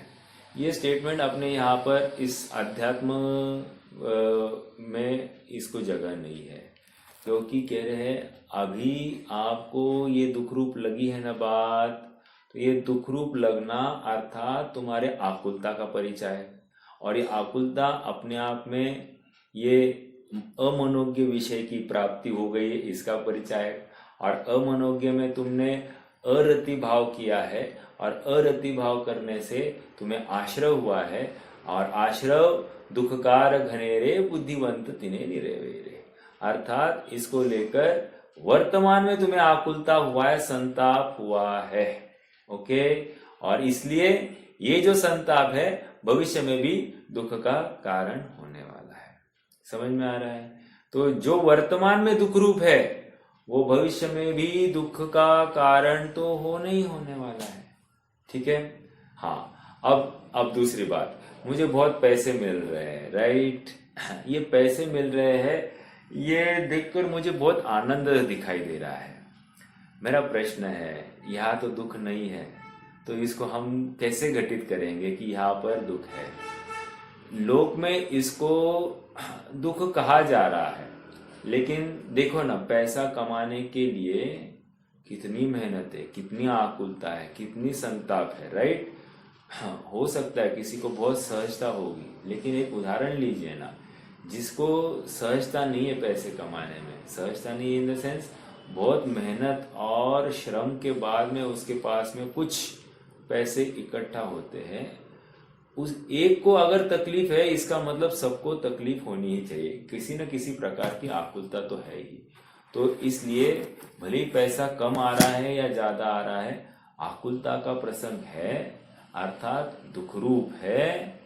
ये स्टेटमेंट अपने यहाँ पर इस अध्यात्म में इसको जगह नहीं है, क्योंकि कह रहे हैं अभी आपको ये दुख रूप लगी है ना बात, तो ये दुख रूप लगना अर्थात तुम्हारे आकुलता का परिचय है। और ये आकुलता अपने आप में ये अमनोज्ञ विषय की प्राप्ति हो गई है, इसका परिचय है। और अमनोज्ञ में तुमने अरति भाव किया है, और अरति भाव करने से तुम्हें आश्रव हुआ है, और आश्रव दुखकार घनेरे बुद्धिवंत तिने निरेवेरे। अर्थात इसको लेकर वर्तमान में तुम्हें आकुलता हुआ है, संताप हुआ है, ओके। और इसलिए ये जो संताप है भविष्य में भी दुख का कारण होने वाला है। समझ में आ रहा है? तो जो वर्तमान में दुख रूप है वो भविष्य में भी दुख का कारण तो होने ही होने वाला है, ठीक है। हाँ, अब दूसरी बात, मुझे बहुत पैसे मिल रहे हैं, राइट। ये पैसे मिल रहे हैं, ये देखकर मुझे बहुत आनंद दिखाई दे रहा है। मेरा प्रश्न है, यहाँ तो दुख नहीं है, तो इसको हम कैसे घटित करेंगे कि यहाँ पर दुख है? लोक में इसको दुख कहा जा रहा है, लेकिन देखो ना, पैसा कमाने के लिए कितनी मेहनत है, कितनी आकुलता है, कितनी संताप है, राइट। हाँ, हो सकता है किसी को बहुत सहजता होगी, लेकिन एक उदाहरण लीजिए ना, जिसको सहजता नहीं है पैसे कमाने में, सहजता नहीं इन द सेंस बहुत मेहनत और श्रम के बाद में उसके पास में कुछ पैसे इकट्ठा होते हैं, उस एक को अगर तकलीफ है, इसका मतलब सबको तकलीफ होनी ही चाहिए, किसी न किसी प्रकार की आकुलता तो है ही। तो इसलिए भले ही पैसा कम आ रहा है या ज्यादा आ रहा है, आकुलता का प्रसंग है, अर्थात दुख रूप है,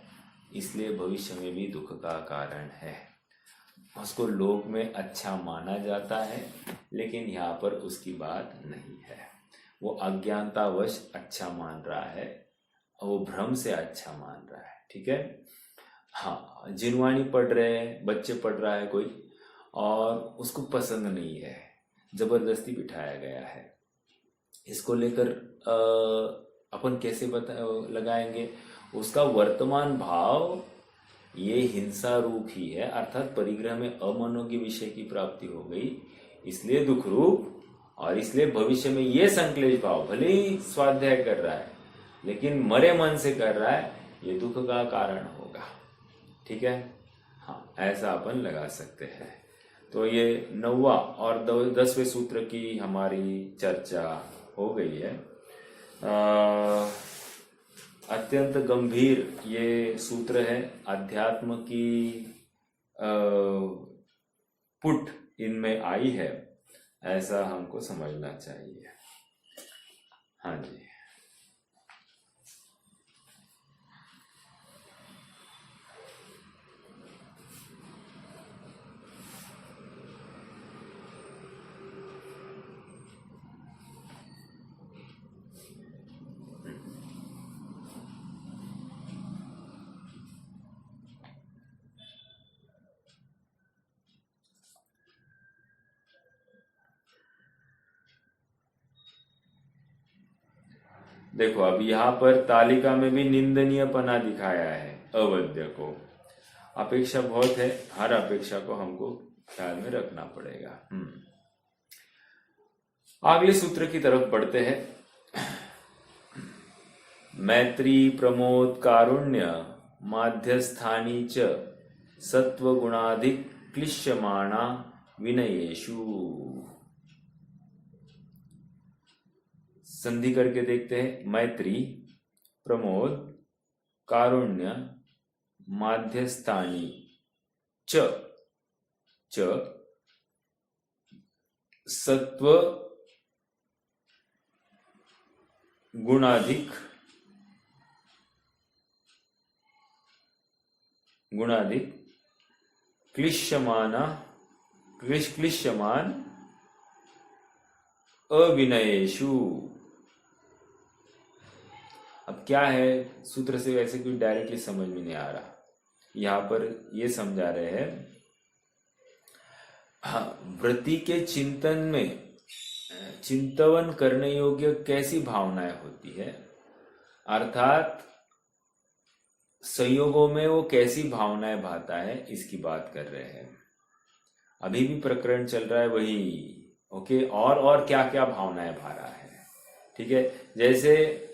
इसलिए भविष्य में भी दुख का कारण है। उसको लोक में अच्छा माना जाता है, लेकिन यहाँ पर उसकी बात नहीं है। वो अज्ञानतावश अच्छा मान रहा है, वो भ्रम से अच्छा मान रहा है। ठीक है, हाँ, जिनवाणी पढ़ रहे हैं, बच्चे पढ़ रहा है कोई और उसको पसंद नहीं है, जबरदस्ती बिठाया गया है, इसको लेकर अपन कैसे लगाएंगे? उसका वर्तमान भाव ये हिंसा रूप ही है, अर्थात परिग्रह में अमनोज्ञ विषय की प्राप्ति हो गई, इसलिए दुख रूप, और इसलिए भविष्य में ये संक्लेश भाव भले ही स्वाध्याय कर रहा है लेकिन मरे मन से कर रहा है, ये दुख का कारण होगा। ठीक है, हाँ, ऐसा अपन लगा सकते हैं। तो ये 9वां और 10वें सूत्र की हमारी चर्चा हो गई है। अत्यंत गंभीर ये सूत्र है, अध्यात्म की पुट इनमें आई है, ऐसा हमको समझना चाहिए। हाँ जी, देखो अब यहाँ पर तालिका में भी निंदनीय पना दिखाया है अवध्य को। अपेक्षा बहुत है, हर अपेक्षा को हमको ख्याल में रखना पड़ेगा। अगले सूत्र की तरफ बढ़ते हैं। मैत्री प्रमोद कारुण्य माध्यस्थानी च सत्व गुणाधिक क्लिश्यमाणा विनयेषु। संधि करके देखते हैं। मैत्री प्रमोद कारुण्य माध्यस्थानी च सत्व गुणाधिक क्लिश्यमान अविनयेषु। अब क्या है, सूत्र से वैसे कोई डायरेक्टली समझ में नहीं आ रहा। यहाँ पर ये समझा रहे हैं, हाँ, वृत्ति के चिंतन में चिंतवन करने योग्य कैसी भावनाएं होती है, अर्थात संयोगों में वो कैसी भावनाएं भाता है, इसकी बात कर रहे हैं। अभी भी प्रकरण चल रहा है वही, ओके, और क्या क्या भावनाएं भा रहा है। ठीक है, जैसे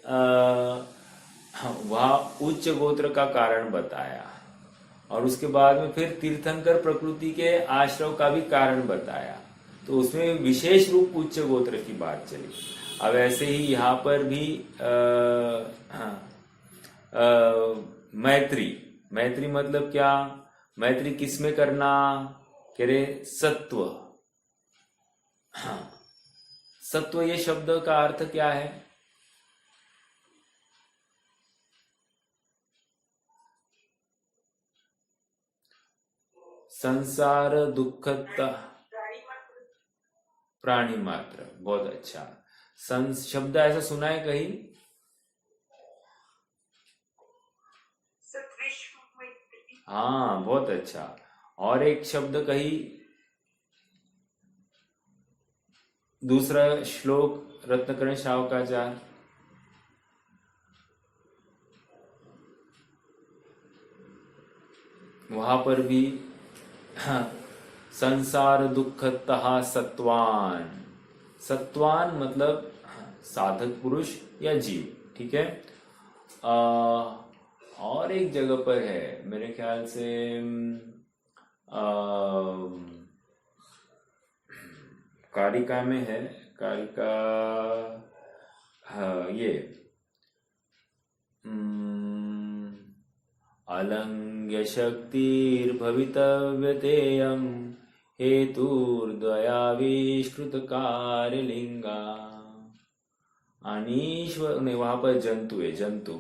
वह उच्च गोत्र का कारण बताया और उसके बाद में फिर तीर्थंकर प्रकृति के आश्रव का भी कारण बताया, तो उसमें विशेष रूप उच्च गोत्र की बात चली। अब ऐसे ही यहाँ पर भी मैत्री मतलब क्या? मैत्री किसमें करना? कह रहे सत्व। हाँ, सत्व ये शब्द का अर्थ क्या है? संसार दुखता प्राणी मात्र। बहुत अच्छा शब्द ऐसा सुना है कहीं? हाँ, बहुत अच्छा। और एक शब्द कहीं, दूसरा श्लोक रत्नकरण श्रावकाचार्य, वहां पर भी संसार दुखतः सत्वान। सत्वान मतलब साधक पुरुष या जीव। ठीक है, और एक जगह पर है मेरे ख्याल से, कारिका में है, कारिका, हाँ, ये अलंघ्य शक्तिर्भवितव्यतेयं हेतुर्द्वयाविष्कृत कार्यलिंगा। अनीश्वर नहीं, वहां पर जंतु है, जंतु।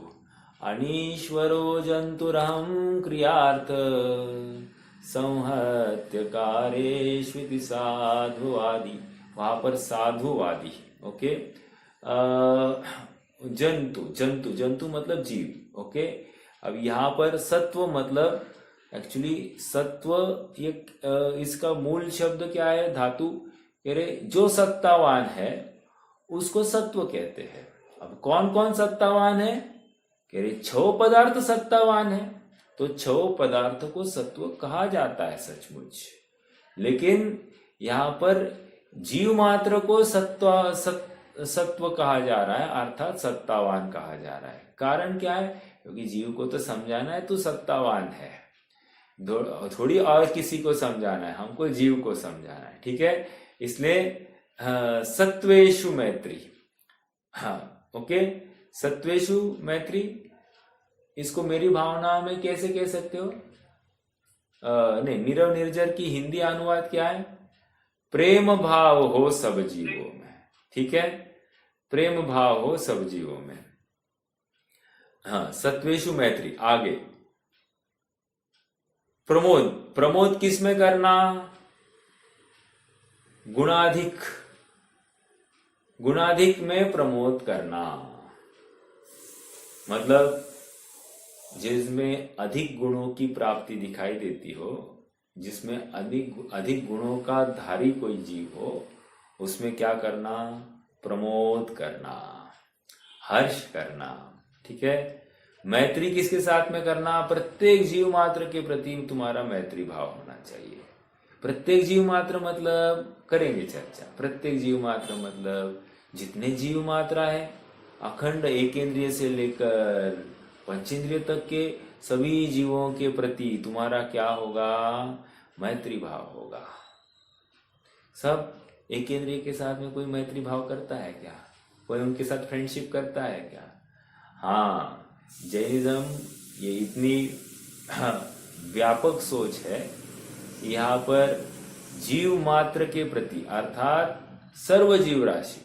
अनीश्वरो जंतुरहं क्रियार्थ संहत्य कार्येष्विति साधुवादी। वहां पर साधुवादी। ओके, जंतु जंतु जंतु मतलब जीव। ओके, अब यहाँ पर सत्व मतलब एक्चुअली सत्व ये इसका मूल शब्द क्या है, धातु। कह रहे जो सत्तावान है उसको सत्व कहते हैं। अब कौन कौन सत्तावान है, कह रहे 6 पदार्थ सत्तावान है, तो 6 पदार्थ को सत्व कहा जाता है सचमुच। लेकिन यहाँ पर जीव मात्र को सत्व कहा जा रहा है, अर्थात सत्तावान कहा जा रहा है। कारण क्या है, क्योंकि जीव को तो समझाना है, तू सत्तावान है, थोड़ी और किसी को समझाना है, हमको जीव को समझाना है। ठीक है, इसलिए सत्वेषु मैत्री। हाँ, ओके, सत्वेषु मैत्री, इसको मेरी भावना में कैसे कह सकते हो? नहीं, नीरव निर्जर की हिंदी अनुवाद क्या है? प्रेम भाव हो सब जीवों में। ठीक है, प्रेम भाव हो सब जीवों में। हाँ, सत्वेषु मैत्री। आगे प्रमोद। प्रमोद किस में करना? गुणाधिक, गुणाधिक में प्रमोद करना, मतलब जिसमें अधिक गुणों की प्राप्ति दिखाई देती हो, जिसमें अधिक गुणों का धारी कोई जीव हो, उसमें क्या करना? प्रमोद करना, हर्ष करना। ठीक है, मैत्री किसके साथ में करना? प्रत्येक जीव मात्र के प्रति तुम्हारा मैत्री भाव होना चाहिए। प्रत्येक जीव मात्र मतलब करेंगे चर्चा। प्रत्येक जीव मात्र मतलब जितने जीव मात्रा है, अखंड एकेंद्रिय से लेकर पंचेंद्रिय तक के सभी जीवों के प्रति तुम्हारा क्या होगा? मैत्री भाव होगा। सब एकेंद्रिय के साथ में कोई मैत्री भाव करता है क्या? कोई उनके साथ फ्रेंडशिप करता है क्या? हाँ, जैनिज्म ये इतनी व्यापक सोच है, यहाँ पर जीव मात्र के प्रति अर्थात सर्व जीव राशि।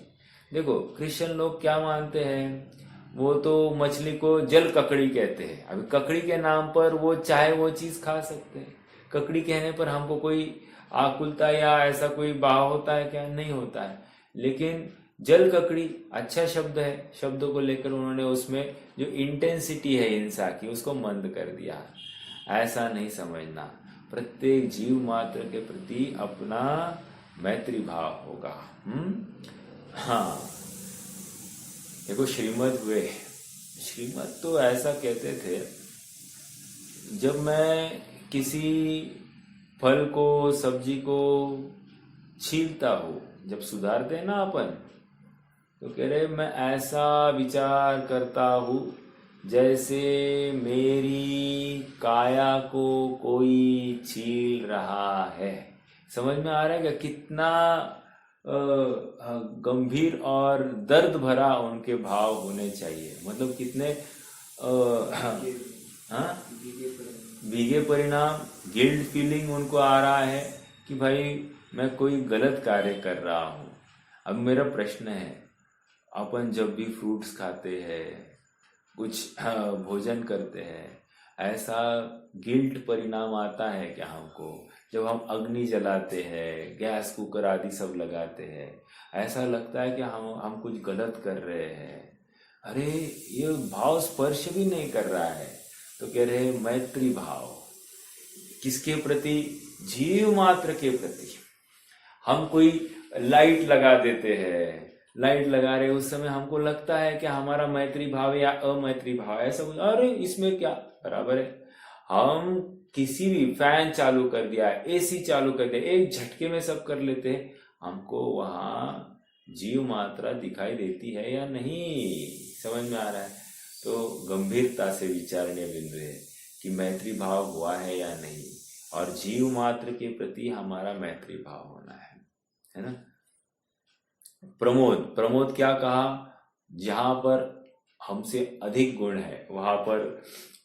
देखो, क्रिश्चियन लोग क्या मानते हैं, वो तो मछली को जल ककड़ी कहते हैं। अभी ककड़ी के नाम पर वो चाहे वो चीज खा सकते हैं। ककड़ी कहने पर हमको कोई आकुलता या ऐसा कोई भाव होता है क्या? नहीं होता है। लेकिन जल ककड़ी अच्छा शब्द है, शब्दों को लेकर उन्होंने उसमें जो इंटेंसिटी है हिंसा की उसको मंद कर दिया। ऐसा नहीं समझना, प्रत्येक जीव मात्र के प्रति अपना मैत्री भाव होगा। हाँ, देखो श्रीमद् हुए, श्रीमद् तो ऐसा कहते थे, जब मैं किसी फल को सब्जी को छीलता हूँ, जब सुधारते हैं ना अपन, तो कह रहे मैं ऐसा विचार करता हूँ जैसे मेरी काया को कोई छील रहा है। समझ में आ रहा है क्या? कितना गंभीर और दर्द भरा उनके भाव होने चाहिए। मतलब कितने भीगे परिणाम, गिल्ट फीलिंग उनको आ रहा है कि भाई मैं कोई गलत कार्य कर रहा हूँ। अब मेरा प्रश्न है, अपन जब भी फ्रूट्स खाते हैं, कुछ भोजन करते हैं, ऐसा गिल्ट परिणाम आता है क्या हमको? जब हम अग्नि जलाते हैं, गैस कुकर आदि सब लगाते हैं, ऐसा लगता है कि हम कुछ गलत कर रहे हैं। अरे ये भाव स्पर्श भी नहीं कर रहा है। तो कह रहे मैत्री भाव किसके प्रति? जीव मात्र के प्रति। हम कोई लाइट लगा देते हैं, लाइट लगा रहे उस समय हमको लगता है कि हमारा मैत्री भाव या अमैत्री भाव, ऐसा कुछ, अरे इसमें क्या, बराबर है। हम किसी भी फैन चालू कर दिया, एसी चालू कर दिया, एक झटके में सब कर लेते हैं, हमको वहां जीव मात्रा दिखाई देती है या नहीं? समझ में आ रहा है? तो गंभीरता से विचारणीय बिंदु है कि मैत्री भाव हुआ है या नहीं, और जीव मात्र के प्रति हमारा मैत्री भाव होना है ना। प्रमोद, प्रमोद क्या कहा? जहां पर हमसे अधिक गुण है वहां पर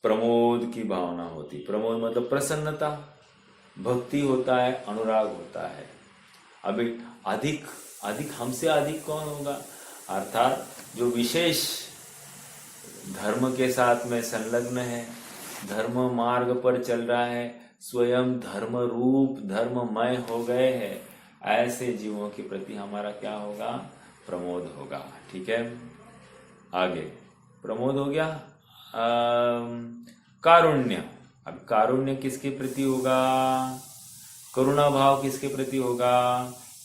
प्रमोद की भावना होती। प्रमोद मतलब प्रसन्नता, भक्ति होता है, अनुराग होता है। अभी अधिक अधिक हमसे अधिक कौन होगा? अर्थात जो विशेष धर्म के साथ में संलग्न है, धर्म मार्ग पर चल रहा है, स्वयं धर्म रूप धर्ममय हो गए हैं, ऐसे जीवों के प्रति हमारा क्या होगा? प्रमोद होगा। ठीक है, आगे प्रमोद हो गया। कारुण्य, अब कारुण्य किसके प्रति होगा? करुणा भाव किसके प्रति होगा?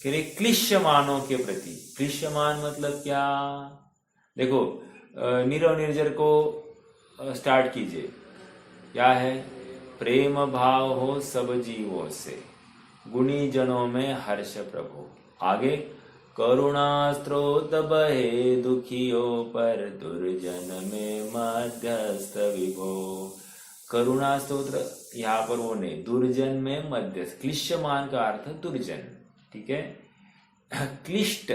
कह रहे क्लिश्यमानों के प्रति। क्लिश्यमान मतलब क्या? देखो नीरव निर्जर को स्टार्ट कीजिए। क्या है? प्रेम भाव हो सब जीवों से, गुणी जनों में हर्ष प्रभु। आगे करुणा स्रोत बहे दुखियों पर, दुर्जन में मध्यस्थ विभो। करुणा स्तोत्र यहाँ पर वो नहीं, दुर्जन में मध्यस्थ। क्लिश्यमान का अर्थ दुर्जन, ठीक है। क्लिष्ट,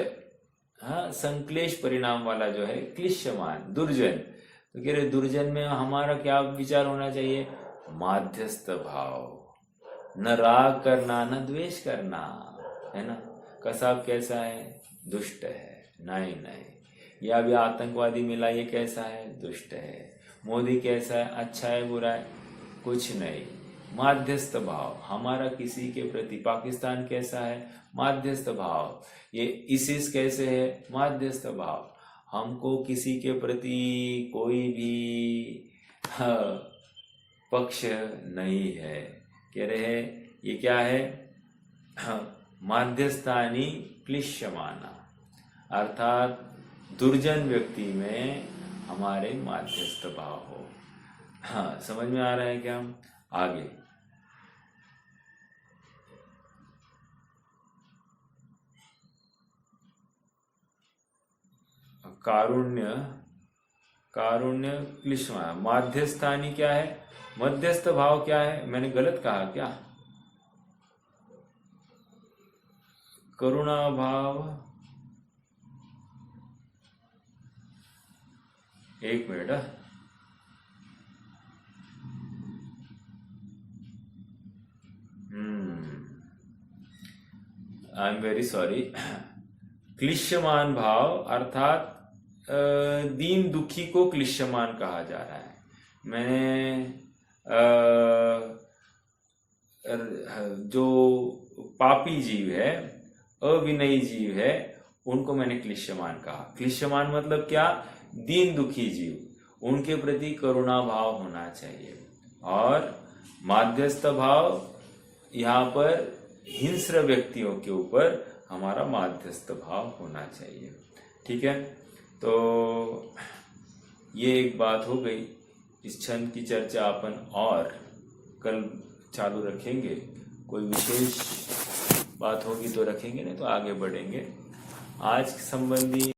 हाँ, संक्लेश परिणाम वाला जो है क्लिश्यमान, दुर्जन। तो कह रहे दुर्जन में हमारा क्या विचार होना चाहिए? माध्यस्थ भाव, न राग करना न द्वेष करना, है ना। कसाब कैसा है? दुष्ट है, नहीं नहीं। या भी आतंकवादी मिला, ये कैसा है? दुष्ट है। मोदी कैसा है? अच्छा है बुरा है? कुछ नहीं, माध्यस्थ भाव हमारा किसी के प्रति। पाकिस्तान कैसा है? माध्यस्थ भाव। ये ISIS कैसे है? माध्यस्थ भाव। हमको किसी के प्रति कोई भी पक्ष नहीं है। कह रहे हैं ये क्या है? माध्यस्थानी क्लिश्यमाना, अर्थात दुर्जन व्यक्ति में हमारे माध्यस्थ भाव हो। हाँ, समझ में आ रहा है क्या? आगे कारुण्य, कारुण्य क्लिश्यमाना। माध्यस्थानी क्या है? मध्यस्थ भाव क्या है? मैंने गलत कहा क्या? करुणा भाव, एक minute, I am very sorry. क्लिश्यमान भाव अर्थात दीन दुखी को क्लिश्यमान कहा जा रहा है। मैंने जो पापी जीव है, अविनयी जीव है, उनको मैंने क्लिश्यमान कहा। क्लिश्यमान मतलब क्या? दीन दुखी जीव, उनके प्रति करुणा भाव होना चाहिए। और माध्यस्थ भाव, यहाँ पर हिंस्र व्यक्तियों के ऊपर हमारा माध्यस्थ भाव होना चाहिए, ठीक है। तो ये एक बात हो गई। इस छंद की चर्चा अपन और कल चालू रखेंगे। कोई विशेष बात होगी तो रखेंगे, नहीं तो आगे बढ़ेंगे। आज संबंधी